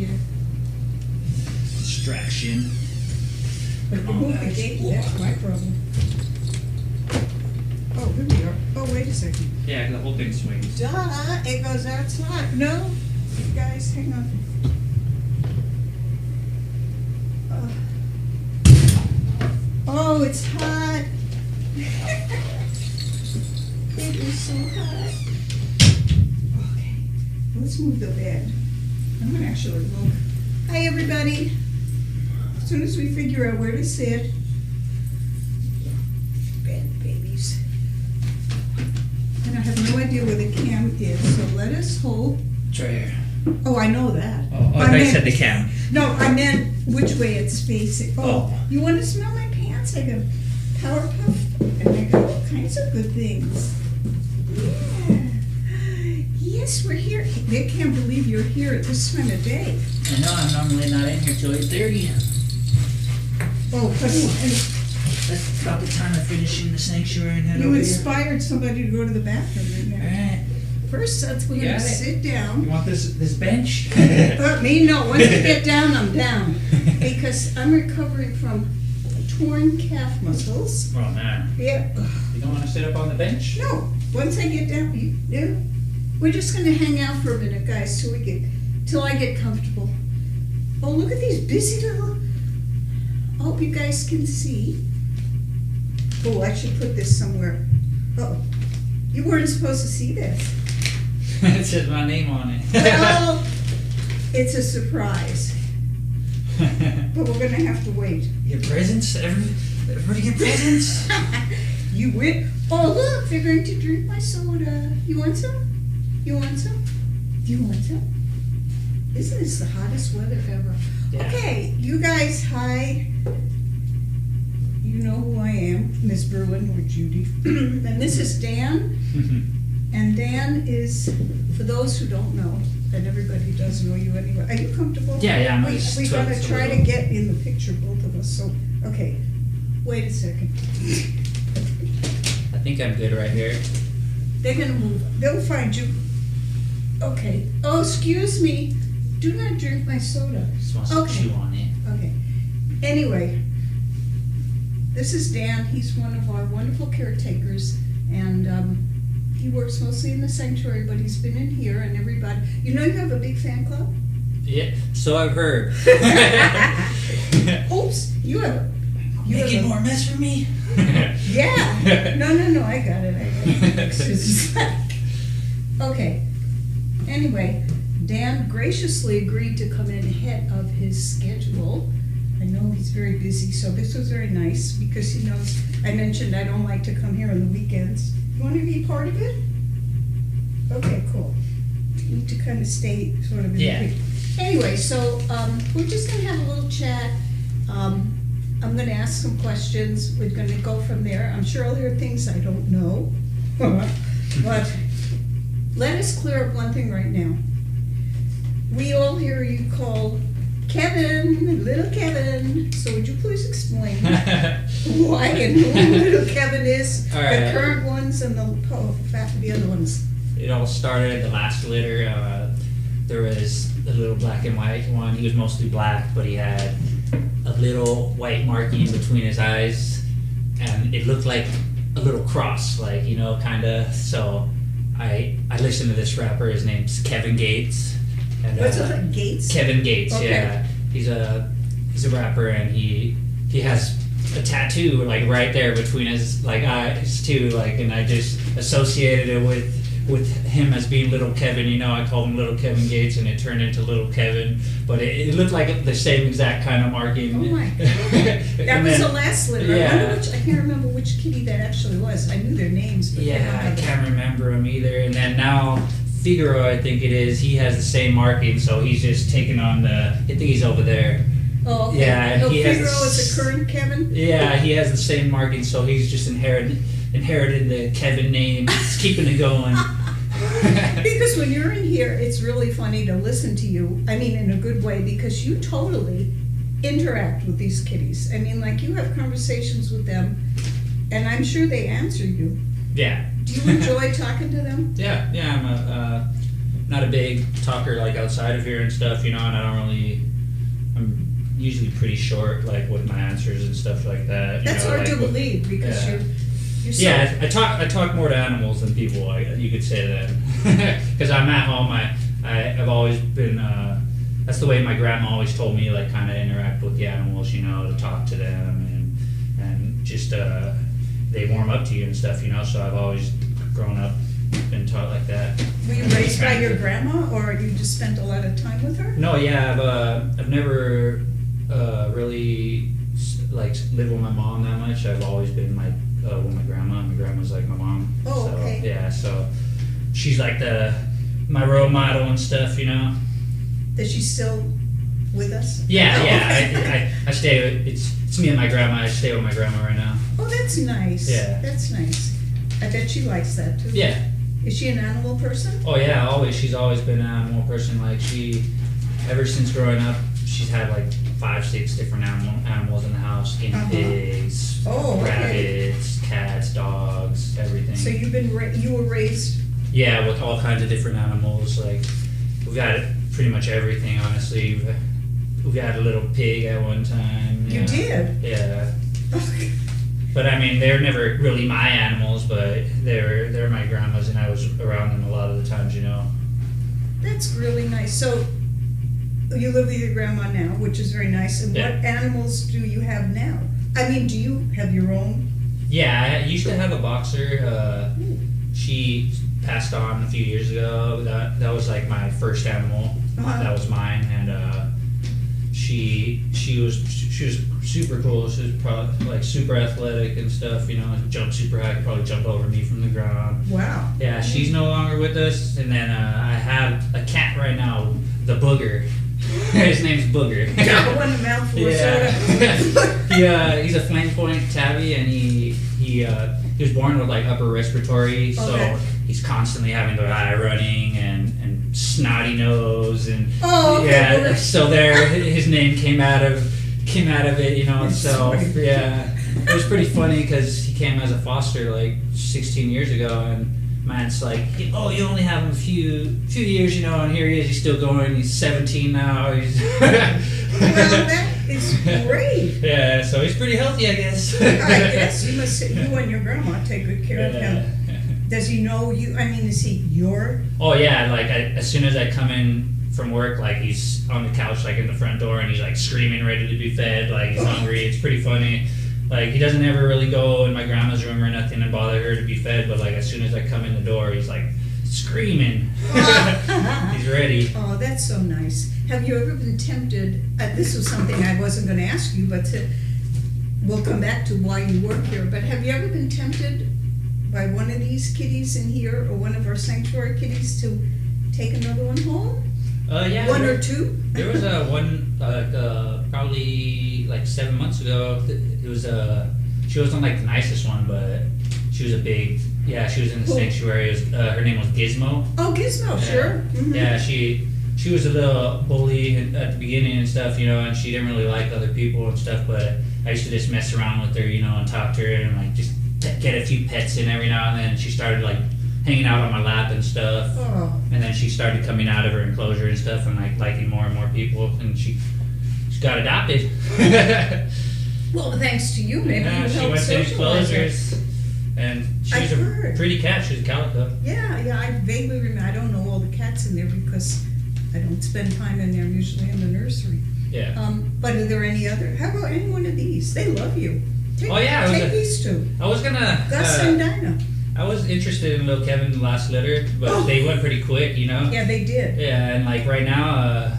Yeah. Distraction. But if you move the gate, that's my problem. Oh, here we are. Oh, wait a second. Yeah, the whole thing swings. Duh, it goes outside. No, guys, hang on. Oh, it's hot. It is so hot. Okay, let's move the bed. I'm gonna actually look. Hi, everybody. As soon as we figure out where to sit. Bed babies. And I have no idea where the cam is, so let us hope. It's right here. Oh, I know that. Oh, I thought you said the cam. No, I meant which way it's facing. Oh. You want to smell my pants? I got Powerpuff, and I got all kinds of good things. Yeah. Yes, we're here. They can't believe you're here at this time of day. I know, I'm normally not in here till 8:30. Oh, but That's about the time of finishing the sanctuary and head you over inspired somebody to go to the bathroom in here. there. Alright. First, we're You going to got it. sit You down. want this bench? Me, no. Once I get down, I'm down. Because I'm recovering from torn calf muscles. Oh man. Yeah. You don't want to sit up on the bench? No, once I get down, we're just gonna hang out for a minute, guys, till I get comfortable. Oh, look at these busy little, I hope you guys can see. Oh, I should put this somewhere. Oh, you weren't supposed to see this. It says my name on it. Well, it's a surprise, but we're gonna have to wait. Get presents? Everybody get presents? You win. Oh, look, they're going to drink my soda. You want some? You want some? Do you want some? Isn't this the hottest weather ever? Yeah. Okay, you guys, hi. You know who I am, Miss Bruin or Judy. And this is Dan. And Dan is, for those who don't know, and everybody does know you anyway. Are you comfortable? Yeah, I'm We gotta try to get in the picture, both of us. So, okay, wait a second. I think I'm good right here. They're gonna move. They'll find you. Okay. Oh, excuse me. Do not drink my soda. Just wants to Okay. chew on it. Okay. Anyway, this is Dan. He's one of our wonderful caretakers, and he works mostly in the sanctuary, but he's been in here, and everybody. You know, you have a big fan club. Yeah, so I've heard. Oops, you have. Making more mess for me? Yeah. No, I got it. It's just like, okay. Anyway, Dan graciously agreed to come in ahead of his schedule. I know he's very busy, so this was very nice because he knows I mentioned I don't like to come here on the weekends. You want to be part of it? Okay, cool. You need to kind of stay sort of in Yeah. the Anyway, so we're just going to have a little chat. I'm going to ask some questions. We're going to go from there. I'm sure I'll hear things I don't know. But let us clear up one thing right now. We all hear you call Kevin, little Kevin. So would you please explain why and who little Kevin is, All right. the current ones and the other ones? It all started at the last litter. There was a little black and white one. He was mostly black, but he had a little white marking between his eyes, and it looked like a little cross, like, you know, kind of. So I listened to this rapper. His name's Kevin Gates. And, What's it like, Gates? Kevin Gates, Okay. yeah. He's a rapper, and he has a tattoo like right there between his like eyes too, like, and I just associated it with him as being little Kevin. You know, I called him little Kevin Gates, and it turned into little Kevin, but it looked like the same exact kind of marking. Oh my God. That was the last litter. Yeah. I wonder I can't remember which kitty that actually was. I knew their names, but Yeah, I can't remember him either. And then now Figaro, I think it is, he has the same marking, so he's just taking on I think he's over there. Oh, okay. Yeah, and he has Figaro is the current Kevin? Yeah, he has the same marking, so he's just inherited the Kevin name. He's keeping it going. Because when you're in here, it's really funny to listen to you. I mean, in a good way, because you totally interact with these kitties. I mean, like, you have conversations with them, and I'm sure they answer you. Yeah. Do you enjoy talking to them? Yeah, I'm not a big talker like outside of here and stuff, you know, and I'm usually pretty short, like with my answers and stuff like that. That's hard to believe because you're so... Yeah, I talk more to animals than people. You could say that because I'm at home. I've always been. That's the way my grandma always told me, like, kind of interact with the animals, you know, to talk to them and just they warm up to you and stuff, you know. So I've always grown up, been taught like that. Were you raised by your grandma, or you just spent a lot of time with her? No, yeah, I've never really like lived with my mom that much. I've always been like with my grandma. My grandma's like my mom. Oh, so, okay. Yeah, so she's like my role model and stuff, you know. Is she still with us? Yeah, Oh, yeah. okay. I stay with it's me and my grandma. I stay with my grandma right now. Oh, that's nice. Yeah. That's nice. I bet she likes that too. Yeah. Is she an animal person? Oh yeah, always. She's always been an animal person. Like ever since growing up, she's had like 5-6 different animals in the house: guinea pigs, rabbits, cats, dogs, everything. So you were raised? Yeah, with all kinds of different animals. Like we've got pretty much everything. Honestly, we've got a little pig at one time. You did? Yeah. But I mean, they're never really my animals, but they're my grandma's, and I was around them a lot of the times, you know. That's really nice. So you live with your grandma now, which is very nice. And Yeah. what animals do you have now? I mean, do you have your own? Yeah, I used to have a boxer. She passed on a few years ago. That was like my first animal. That was mine, and she was super cool. She was probably like super athletic and stuff. You know, jumped super high. Could probably jump over me from the ground. Wow. Yeah, she's no longer with us, and then I have a cat right now, the Booger. His name's Booger. One mouthful of soda. He's a flame point tabby, and he was born with like upper respiratory, so he's constantly having the eye running and snotty nose and so his name came out of it, you know. So yeah, it was pretty funny because he came as a foster like 16 years ago, and man's like, oh, you only have him a few years, you know, and here he is, he's still going. He's 17 now. Well, that is great. Yeah, so he's pretty healthy, I guess. I guess you and your grandma take good care of him. Does he know you? I mean, is he your? Oh yeah, like as soon as I come in from work, like he's on the couch, like in the front door, and he's like screaming, ready to be fed. Like he's hungry. It's pretty funny. Like he doesn't ever really go in my grandma's room or nothing and bother her to be fed. But like as soon as I come in the door, he's like screaming. He's ready. Oh, that's so nice. Have you ever been tempted? This was something I wasn't going to ask you, but we'll come back to why you work here. But have you ever been tempted by one of these kitties in here, or one of our sanctuary kitties, to take another one home? Yeah. One or two? There was one probably like 7 months ago. It was she wasn't like the nicest one, but she was she was in the sanctuary. It was, her name was Gizmo. Oh, Gizmo, sure. Mm-hmm. Yeah, she was a little bully at the beginning and stuff, you know, and she didn't really like other people and stuff, but I used to just mess around with her, you know, and talk to her and like just get a few pets in every now and then. She started like hanging out on my lap and stuff. Oh. And then she started coming out of her enclosure and stuff and like liking more and more people, and she got adopted. Well, thanks to you, maybe you she helped went to socialize her. enclosures, and she's a pretty cat. She's a calico. Yeah, I vaguely remember. I don't know all the cats in there because I don't spend time in there. I'm usually in the nursery. Yeah. But are there any other? How about any one of these? They love you. Take these two. I was gonna. Gus and Dinah. I was interested in little Kevin the last litter, but they went pretty quick, you know. Yeah, they did. Yeah, and like right now,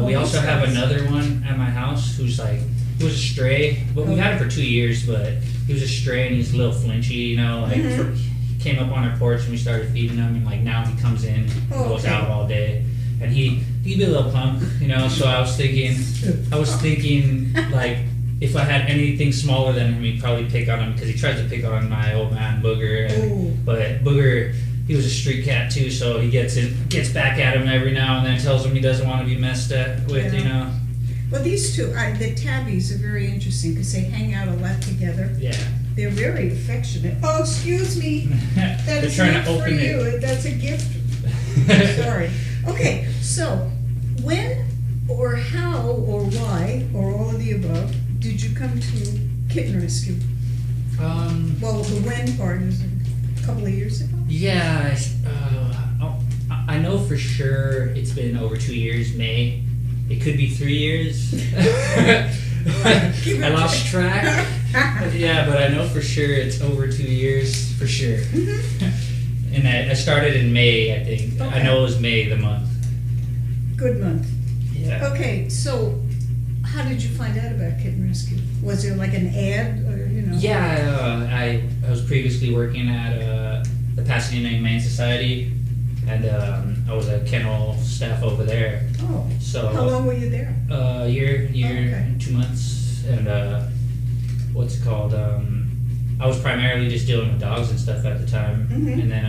we also have another one at my house who's like, he was a stray, but we had him for 2 years, but he was a stray and he's a little flinchy, you know, like he came up on our porch and we started feeding him, and like now he comes in and goes out all day, and he'd be a little punk, you know. So I was thinking like, if I had anything smaller than him, he'd probably pick on him, because he tries to pick on my old man Booger. But Booger, he was a street cat too, so he gets back at him every now and then, tells him he doesn't want to be messed with, you know. Well, these two, the tabbies, are very interesting because they hang out a lot together. Yeah. They're very affectionate. Oh, excuse me. That is trying not to for open you. That's a gift. Sorry. Okay, so when or how or why or all of the above did you come to kitten rescue? Well, the when part is a couple of years ago. Yeah, I know for sure it's been over 2 years. May. It could be 3 years. I lost track. Yeah, but I know for sure it's over 2 years for sure. Mm-hmm. And I started in May, I think. Okay. I know it was May the month. Good month. Yeah. Okay, so how did you find out about kitten rescue? Was there like an ad or, you know? Yeah, I was previously working at the Pasadena Humane Society, and I was a kennel staff over there. Oh, So how long were you there? a year Okay. and 2 months, and what's it called? I was primarily just dealing with dogs and stuff at the time, Mhm. and then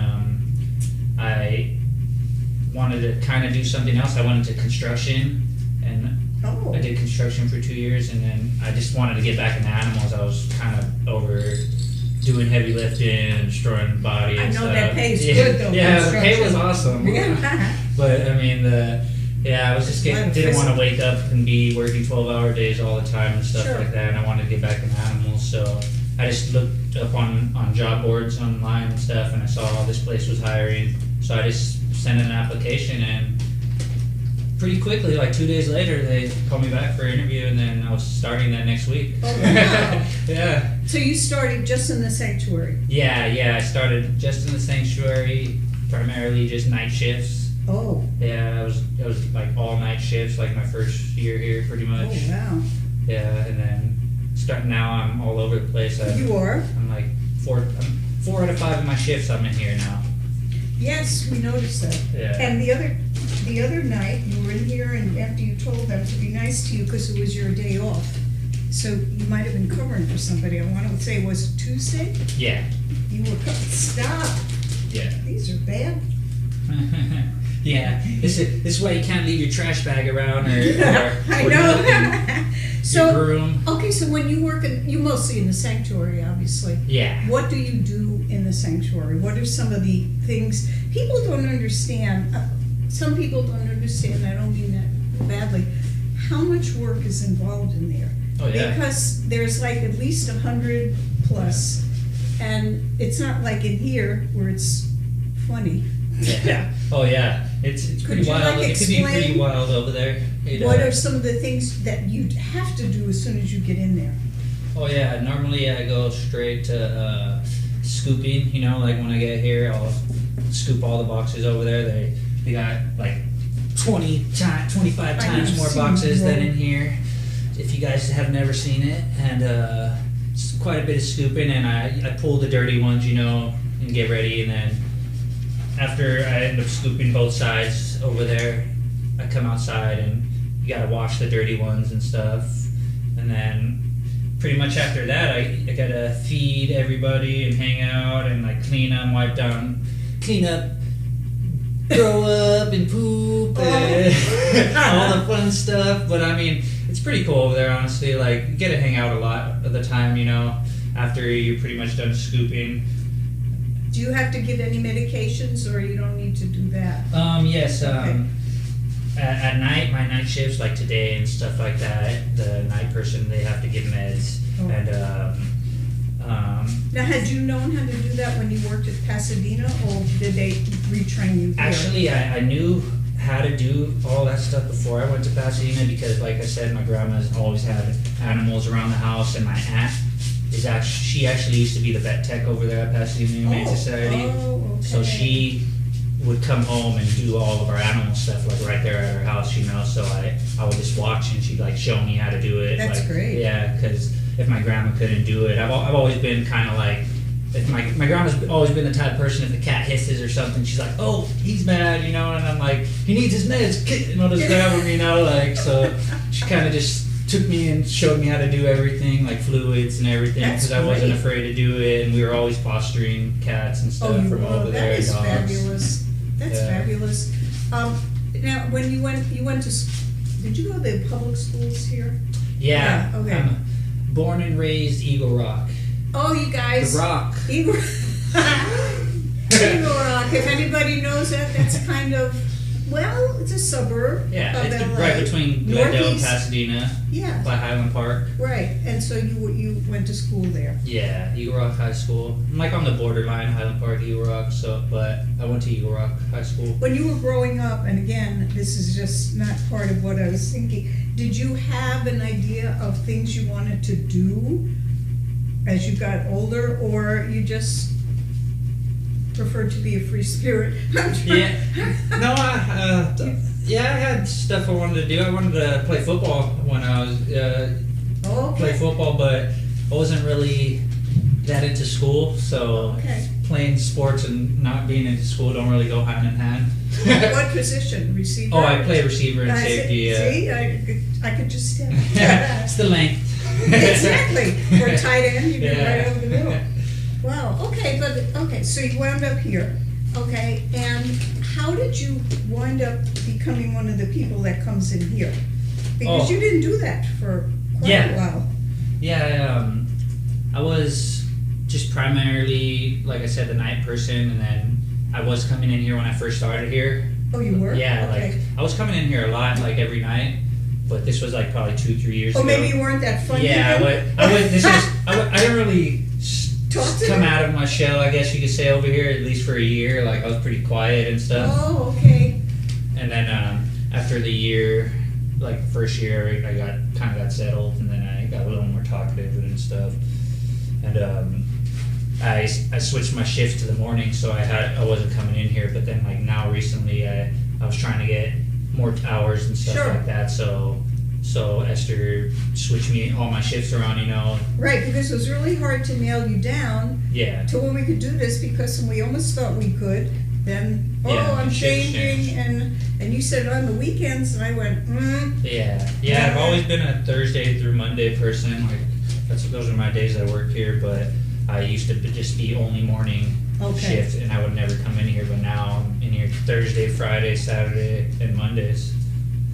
I wanted to kind of do something else. I went into construction, and Oh, I did construction for 2 years, and then I just wanted to get back into animals. I was kind of over doing heavy lifting and destroying the body I and know stuff. that pays Yeah. good though. Yeah, the pay was construction. awesome. Yeah. But I mean, I was just Well, didn't want to wake up and be working 12-hour days all the time and stuff Sure. like that. And I wanted to get back into animals, so I just looked up on job boards online and stuff, and I saw this place was hiring. So I just sent in an application, and pretty quickly, like 2 days later, they called me back for an interview, and then I was starting that next week. Oh, wow. Yeah. So you started just in the sanctuary? Yeah, I started just in the sanctuary, primarily just night shifts. Oh, Yeah, it was like all night shifts, like my first year here, pretty oh, much. wow. Yeah, and then now I'm all over the place. You are? I'm like 4 out of 5 of my shifts I'm in here now. Yes, we noticed that. Yeah. And the other night, you were in here and after you told them to be nice to you because it was your day off. So you might have been covering for somebody. I want to say, was it Tuesday? Yeah. You were stop. Yeah. These are bad. Yeah. This is why you can't leave your trash bag around or I or know. nothing. So, Your broom. okay, so when you work you mostly in the sanctuary, obviously. Yeah. What do you do in the sanctuary? What are some of the things people don't understand? Some people don't understand. I don't mean that badly. How much work is involved in there? Oh yeah. Because there's like at least 100 plus, and it's not like in here where it's funny. Yeah. Oh yeah. It's Could pretty you, wild. like, It could be pretty explain wild over there. What are some of the things that you'd have to do as soon as you get in there? Oh yeah, normally I go straight to scooping, you know, like when I get here, I'll scoop all the boxes over there. They got like 25 times more boxes than in here, if you guys have never seen it. And it's quite a bit of scooping, and I pull the dirty ones, you know, and get ready. And then after I end up scooping both sides over there, I come outside and you gotta wash the dirty ones and stuff. And then pretty much after that, I gotta feed everybody and hang out and like clean up, clean up, throw up and poop and all the fun stuff. But I mean, it's pretty cool over there, honestly. Like, you get to hang out a lot of the time, you know, after you're pretty much done scooping. Do you have to give any medications, or you don't need to do that? Yes. Okay. At night, my night shifts, like today and stuff like that, the night person, they have to give meds. Oh. And Now, had you known how to do that when you worked at Pasadena, or did they retrain you there? actually, I knew how to do all that stuff before I went to Pasadena, because, like I said, my grandma's always had animals around the house, and my aunt she actually used to be the vet tech over there at Pasadena Humane Society. Oh, okay. So she would come home and do all of our animal stuff, like right there at her house, you know. So I would just watch, and she'd like show me how to do it. That's like, great. Yeah, because if my grandma couldn't do it, I've always been kind of like, if my grandma's always been the type of person, if the cat hisses or something, she's like, oh, he's mad, you know. And I'm like, he needs his meds, and I'll just grab him, you know. Like, so she kind of just took me and showed me how to do everything, like fluids and everything, That's because I wasn't great. afraid to do it, and we were always fostering cats and stuff Oh, you from were. over there. That is dogs. fabulous. That's Yeah. fabulous. Now, when you went to, did you go to the public schools here? Yeah. Yeah, okay. I'm born and raised Eagle Rock. Oh, you guys. The Rock. Eagle Eagle Rock. If anybody knows that, that's kind of, well, it's a suburb Yeah, of it's LA. right between Glendale and Northeast. Pasadena, Yeah, by Highland Park. right, and so you went to school there. Yeah, Eagle Rock High School. I'm like on the borderline, Highland Park, Eagle Rock. But I went to Eagle Rock High School. When you were growing up, and again, this is just not part of what I was thinking, did you have an idea of things you wanted to do as you got older, or you just preferred to be a free spirit? Yeah, no, I had stuff I wanted to do. I wanted to play football when I was play Okay, football, but I wasn't really that into school. So okay. playing sports and not being into school don't really go hand in hand. What position? Receiver? Oh, I play receiver and safety. See, I could just tell. It's the length. Exactly. Or tight end, you get Yeah. right over the middle. Wow, okay, so you wound up here, okay, and how did you wind up becoming one of the people that comes in here? Because Oh. you didn't do that for quite Yeah. a while. Yeah, I was just primarily, like I said, the night person, and then I was coming in here when I first started here. Oh, you were? Yeah, Okay. like I was coming in here a lot, like every night, but this was like probably 2-3 years Oh, ago. maybe you weren't that funny Yeah, then? I didn't really Talk to come them. out of my shell, I guess you could say, over here, at least for a year. Like I was pretty quiet and stuff. Oh, okay. And then after the year, like first year, I got settled, and then I got a little more talkative and stuff. And I switched my shift to the morning, so I wasn't coming in here. But then like now recently, I was trying to get more hours and stuff Sure. like that. So Esther switched me all my shifts around, you know. Right, because it was really hard to nail you down Yeah. to when we could do this, because we almost thought we could, then, Yeah, I'm shifts changing, and you said on the weekends, and I went, Yeah. I've always been a Thursday through Monday person. Like those are my days I work here. But I used to just be only morning Okay. shift, and I would never come in here. But now I'm in here Thursday, Friday, Saturday, and Mondays.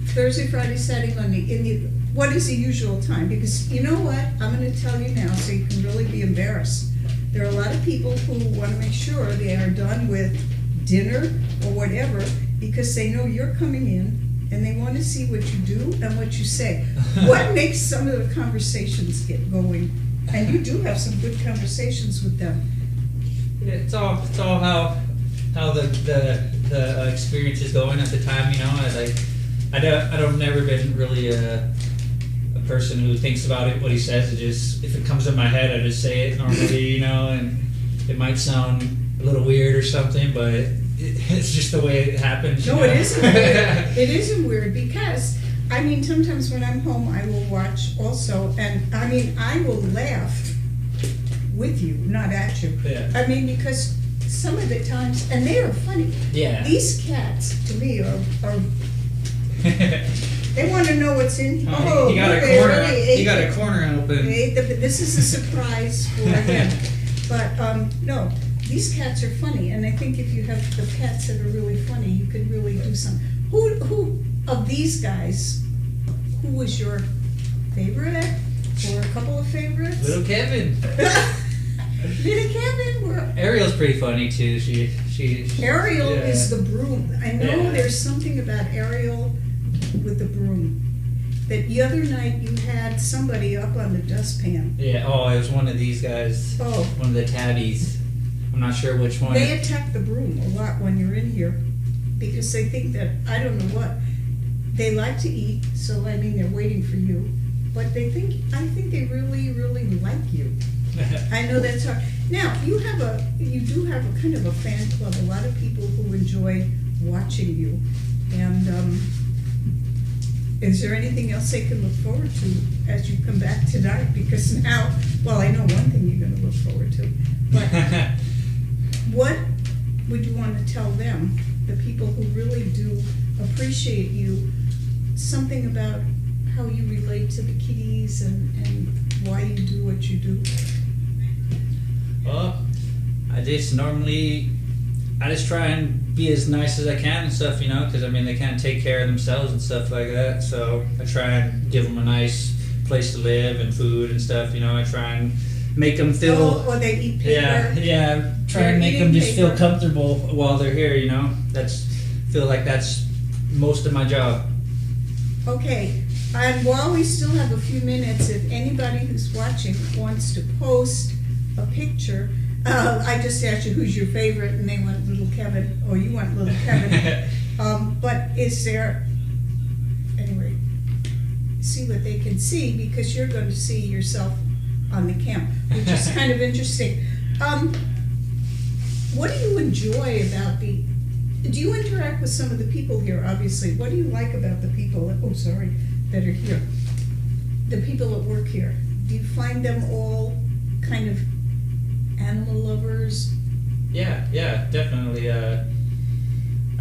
Thursday, Friday, Saturday, Monday, what is the usual time? Because you know what, I'm gonna tell you now, so you can really be embarrassed. There are a lot of people who wanna make sure they are done with dinner or whatever, because they know you're coming in, and they wanna see what you do and what you say. What makes some of the conversations get going? And you do have some good conversations with them. Yeah, it's all how the experience is going at the time, you know. I don't never been really a person who thinks about it, what he says. It just, if it comes in my head, I just say it normally, you know, and it might sound a little weird or something, but it's just the way it happens. No, you know? it isn't weird. It isn't weird, because, I mean, sometimes when I'm home, I will watch also, and, I mean, I will laugh with you, not at you. Yeah. I mean, because some of the times, and they are funny. Yeah. These cats, to me, are they want to know what's in here. Oh, he got a they corner. already ate He got a the- corner open. they ate the- This is a surprise for him. But, no, these cats are funny, and I think if you have the pets that are really funny, you could really do some. Who of these guys, who was your favorite, or a couple of favorites? Little Kevin. Little Kevin, were Ariel's pretty funny too. She Ariel yeah. is the broom. I know Yeah. there's something about Ariel with the broom. That the other night you had somebody up on the dustpan. Yeah. Oh, it was one of these guys. Oh, One of the tabbies. I'm not sure which one. they attack the broom a lot when you're in here, because they think that, I don't know what, they like to eat, so I mean, they're waiting for you. But I think they really, really like you. I know that's hard. Now, you do have a kind of a fan club, a lot of people who enjoy watching you. And, is there anything else they can look forward to as you come back tonight? Because now, well, I know one thing you're gonna look forward to, but what would you want to tell them, the people who really do appreciate you, something about how you relate to the kitties and why you do what you do? Well, I just try and be as nice as I can and stuff, you know, because I mean they can't take care of themselves and stuff like that. So I try and give them a nice place to live and food and stuff. You know, I try and make them feel. Or they eat paper? Yeah. try They're and make them eating just feel paper. comfortable while they're here. You know, feel like that's most of my job. Okay, and while we still have a few minutes, if anybody who's watching wants to post a picture, I just asked you who's your favorite, and they want little Kevin, or you want little Kevin. But is there, anyway, see what they can see, because you're going to see yourself on the cam, which is kind of interesting. What do you enjoy about do you interact with some of the people here, obviously? What do you like about the people, that are here? The people that work here. Do you find them all kind of animal lovers? Yeah, definitely. I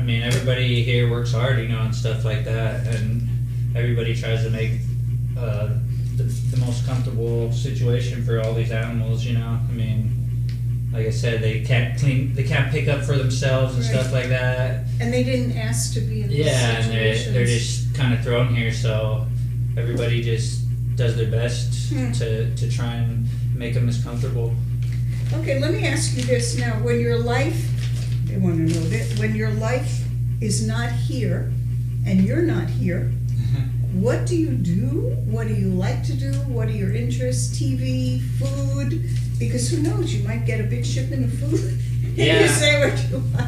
mean, everybody here works hard, you know, and stuff like that, and everybody tries to make the most comfortable situation for all these animals, you know. I mean, like I said, they can't pick up for themselves and Right. stuff like that. And they didn't ask to be in these Yeah, situations. and they're just kind of thrown here, so everybody just does their best to try and make them as comfortable. Okay, let me ask you this now. When your life, they want to know that, when your life is not here and you're not here, what do you do? What do you like to do? What are your interests? TV, food? Because who knows, you might get a big shipment of food. Yeah. You say what you like.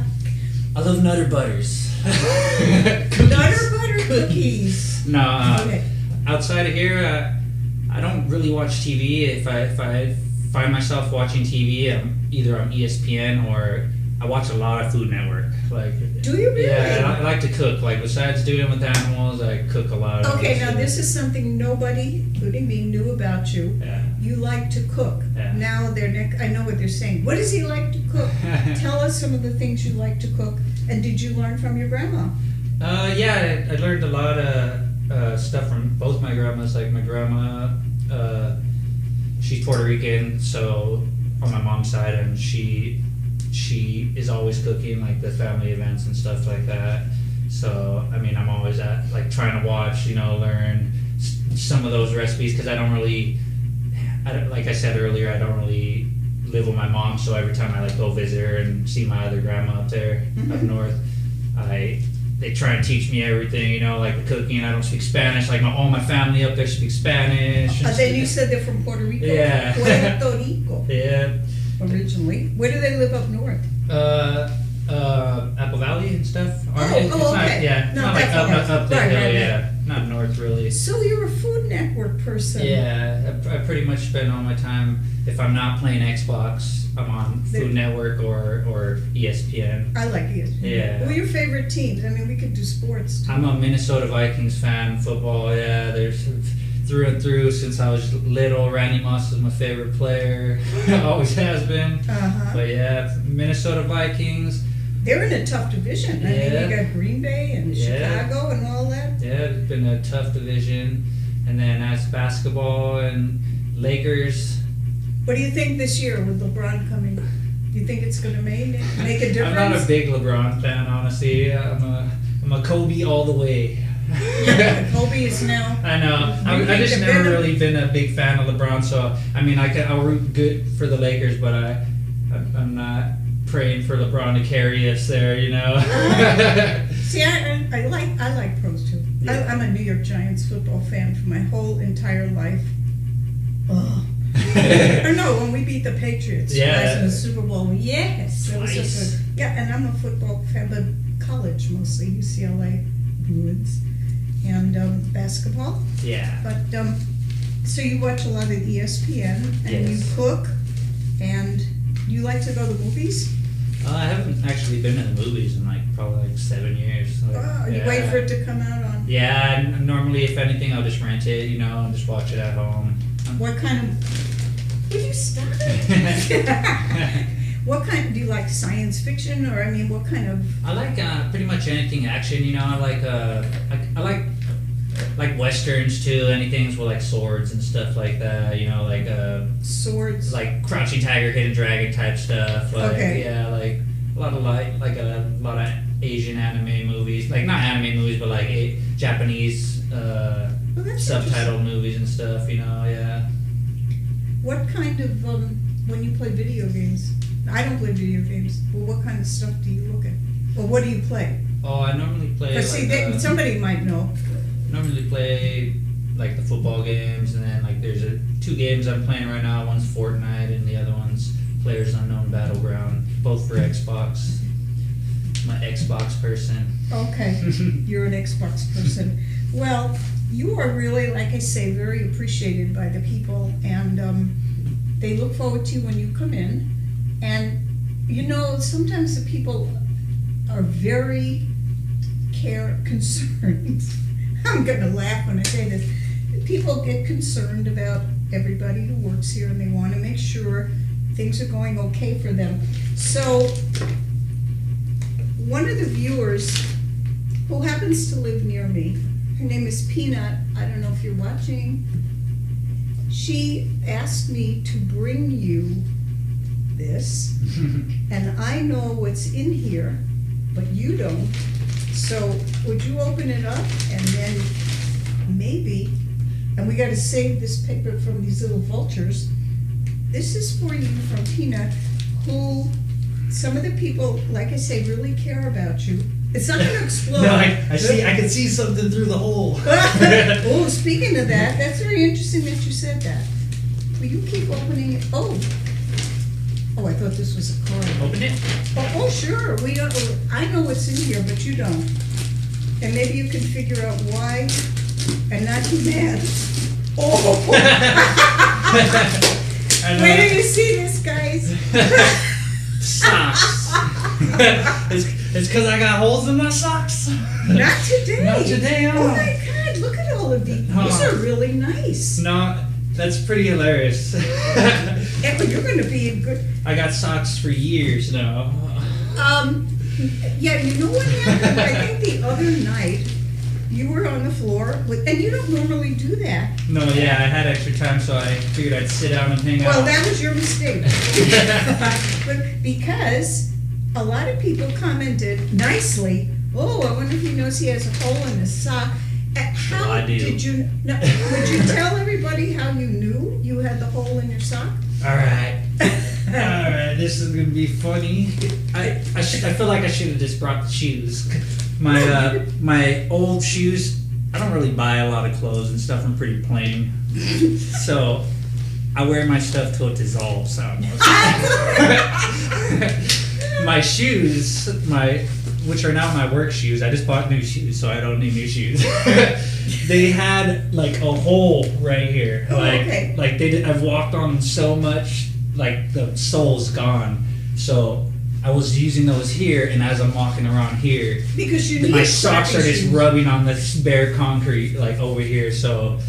I love Nutter Butters. Nutter butter cookies. No, Okay. outside of here, I don't really watch TV. If I find myself watching TV, either on ESPN or I watch a lot of Food Network. Like, Do you really? yeah, I like to cook. Like, besides doing it with animals, I cook a lot. Of Okay, other now stuff. this is something nobody, including me, knew about you. Yeah. You like to cook. Yeah. Now I know what they're saying. What does he like to cook? Tell us some of the things you like to cook. And did you learn from your grandma? Yeah, I learned a lot of stuff from both my grandmas. Like my grandma, she's Puerto Rican, so on my mom's side, and she is always cooking, like the family events and stuff like that. So I mean, I'm always trying to watch, you know, learn some of those recipes, because like I said earlier, I don't really live with my mom, so every time I go visit her and see my other grandma up there up north, they try and teach me everything, you know, like the cooking. I don't speak Spanish, like all my family up there speaks Spanish. Then you said they're from Puerto Rico? Yeah. Puerto Rico, Yeah. originally. Where do they live up north? Apple Valley and stuff. Okay. It's Not not like that far. up the Right, hill, right. yeah. Not north, really. So you're a Food Network person. Yeah, I pretty much spend all my time, if I'm not playing Xbox, I'm on Food Network or ESPN. I like it. Yeah. What are your favorite teams? I mean, we could do sports too. I'm a Minnesota Vikings fan, football, yeah. There's through and through since I was little. Randy Moss is my favorite player. Always has been. Uh-huh. But yeah, Minnesota Vikings. They're in a tough division. I mean, Yeah. you got Green Bay and Yeah. Chicago and all that. Yeah, it's been a tough division. And then as basketball and Lakers. What do you think this year with LeBron coming? Do you think it's going to make a difference? I'm not a big LeBron fan, honestly. I'm a Kobe all the way. Yeah, Kobe is now. I know. I just never really been a big fan of LeBron, so I mean, I'll root good for the Lakers, but I'm not praying for LeBron to carry us there, you know. See, I like pros too. Yeah. I'm a New York Giants football fan for my whole entire life. Oh. Or no, when we beat the Patriots twice in the Super Bowl, yes, it was so Twice. good. Yeah, and I'm a football fan, but college mostly, UCLA Bruins, and basketball. Yeah. But so you watch a lot of ESPN, and you Yes. cook, and you like to go to movies. I haven't actually been in the movies in probably 7 years. You wait for it to come out on. Yeah, and normally, if anything, I'll just rent it, you know, and just watch it at home. What kind of? Will you stop it? What kind? Do you like science fiction, or I mean, what kind of? I like pretty much anything action, you know. I like westerns too. Anything with like swords and stuff like that, you know, like Swords. like Crouching Tiger, Hidden Dragon type stuff. Like, Okay. yeah, like a lot of Asian anime movies, like not anime movies, but like Japanese Well, that's subtitle interesting. movies and stuff. You know, yeah. What kind of when you play video games? I don't play video games. Well, what kind of stuff do you look at? Or what do you play? Oh, I normally play. Because see, somebody might know. Normally play like the football games, and then like there's 2 games I'm playing right now. One's Fortnite, and the other one's Players Unknown Battleground. Both for Xbox. I'm an Xbox person. Okay, you're an Xbox person. Well, you are really, like I say, very appreciated by the people, and they look forward to you when you come in. And you know, sometimes the people are very concerned. I'm gonna laugh when I say this. People get concerned about everybody who works here, and they want to make sure things are going okay for them. So one of the viewers who happens to live near me, her name is Peanut, I don't know if you're watching, she asked me to bring you this, and I know what's in here, but you don't. So would you open it up, and then maybe, and we gotta save this paper from these little vultures. This is for you from Peanut, who some of the people, like I say, really care about you. It's not gonna explode. No, I see. I can see something through the hole. Oh, speaking of that, that's very interesting that you said that. Will you keep opening it? Oh, I thought this was a card. Open it. Oh, sure. We don't. I know what's in here, but you don't. And maybe you can figure out why, and not be mad. Oh! Wait till you see this, guys. Socks. It's because I got holes in my socks. Not today. Not today, huh? Oh my God! Look at all of these. Huh. These are really nice. No, that's pretty hilarious. Emma, you're going to be a good. I got socks for years now. Yeah, you know what happened? I think the other night you were on the floor with, and you don't normally do that. No, yeah, I had extra time, so I figured I'd sit down and hang out. Well, that was your mistake. But because a lot of people commented nicely, oh, I wonder if he knows he has a hole in his sock. How Well, I do. did you? No, would you tell everybody how you knew you had the hole in your sock? All right. All right, this is gonna be funny. I feel like I should have just brought the shoes. My old shoes. I don't really buy a lot of clothes and stuff. I'm pretty plain, so I wear my stuff till it dissolves almost. My shoes, which are now my work shoes. I just bought new shoes, so I don't need new shoes. They had like a hole right here. Oh, like, okay. Like I've walked on them so much, like the sole's gone. So I was using those here, and as I'm walking around here, Because you need my socks are just shoes. rubbing on this bare concrete, like over here. So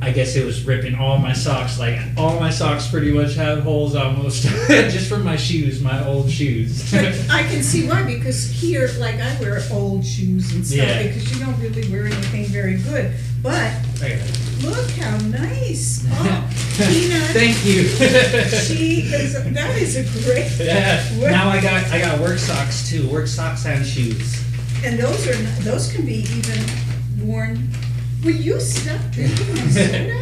I guess it was ripping all my socks. Like all my socks pretty much have holes almost, just from my shoes, my old shoes. But I can see why, because here, like I wear old shoes and stuff, Yeah. because you don't really wear anything very good. But Okay. look how nice. Oh, Peanut. Thank you. That is a great. Yeah. Now I got work socks too. Work socks and shoes. And those can be even worn. Will you stop drinking my soda?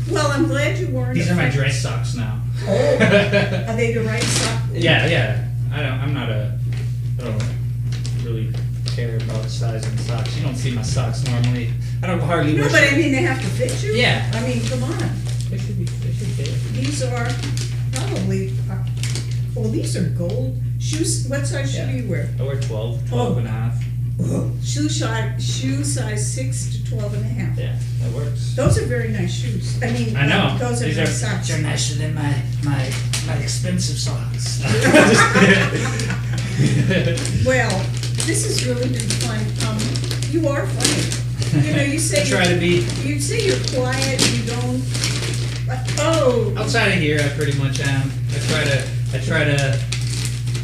Well, I'm glad you weren't. These are my dress socks now. Oh, are they the right sock? Yeah. I don't really care about sizing socks. You don't see my socks normally. I don't hardly No, wear. but I mean, they have to fit you. Yeah. I mean, come on. They should fit. These are probably, these are gold shoes. What size shoe do you wear? I wear 12 and a half. Shoe size 6 to 12 and a half. Yeah, that works. Those are very nice shoes. I mean, I know. those are These nice socks. They're nicer than my expensive socks. Well, this has really been fun. You are funny. You know, you say I try to be. You say you're quiet. You don't. Oh. Outside of here, I pretty much am. I try to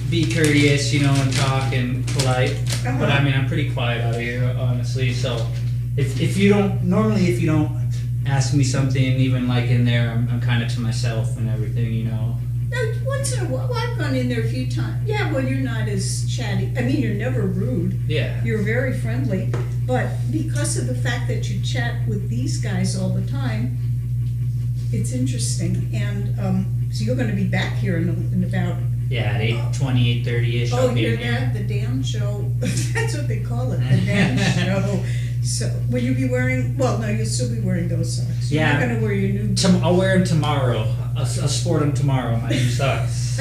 be courteous, and talk and polite. Uh-huh. But I mean, I'm pretty quiet out here, honestly. So if you don't ask me something, even like in there, I'm kind of to myself and everything, Now, once in a while, I've gone in there a few times. Yeah, well, you're not as chatty. I mean, you're never rude. Yeah. You're very friendly. But because of the fact that you chat with these guys all the time, it's interesting, and, so you're gonna be back here in about, Yeah, at 8:20, 8:30ish. oh, I'll be you're in here. at the Dan show, that's what they call it, the Dan show. So, will you be wearing, well, no, you'll still be wearing those socks. You're not Yeah. gonna wear your new. I'll wear them tomorrow. I'll sport them tomorrow. My new socks.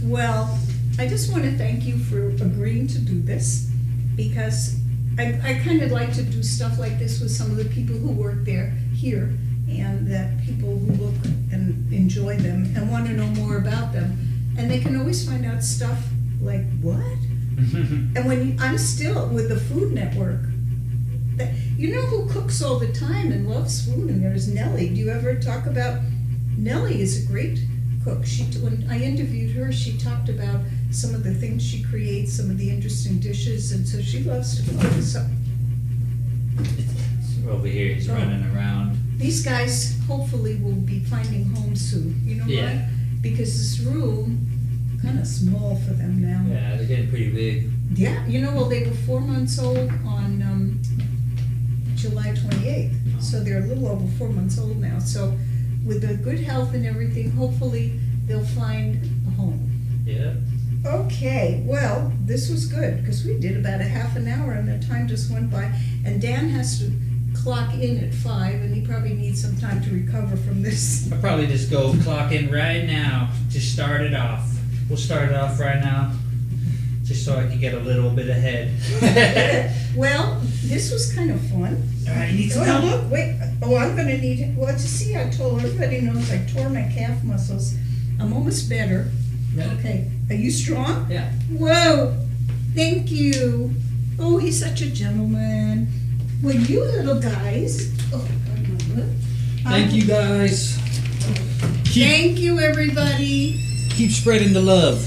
Well, I just want to thank you for agreeing to do this, because I kind of like to do stuff like this with some of the people who work there here, and that people who look and enjoy them and want to know more about them. And they can always find out stuff like, what? And I'm still with the Food Network. You know who cooks all the time and loves food? And there's Nellie. Do you ever talk about? Nellie is a great cook. When I interviewed her, she talked about some of the things she creates, some of the interesting dishes, and so she loves to cook. So Over here, he's running around. these guys hopefully will be finding homes soon. You know why? Yeah. Because this room kind of small for them now. Yeah, they're getting pretty big. Yeah, you know, well, they were 4 months old on July 28th, so they're a little over 4 months old now. So with the good health and everything, hopefully they'll find a home. Yeah. Okay, well, this was good, because we did about a half an hour and the time just went by. And Dan has to clock in at 5, and he probably needs some time to recover from this. I'll probably just go clock in right now to start it off. We'll start it off right now, just so I can get a little bit ahead. Well, this was kind of fun. All right, you need some Oh, help? look, wait, oh, I'm gonna need, well, to see, I told everybody knows I tore my calf muscles. I'm almost better. Yeah. Okay, are you strong? Yeah. Whoa, thank you. Oh, he's such a gentleman. Well, you little guys. Oh, Thank you guys. Thank you, everybody. Keep spreading the love.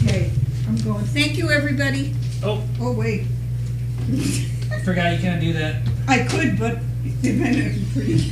Okay, I'm going. Thank you, everybody. Oh, Oh, wait. I forgot you can't do that. I could, but it might not be pretty.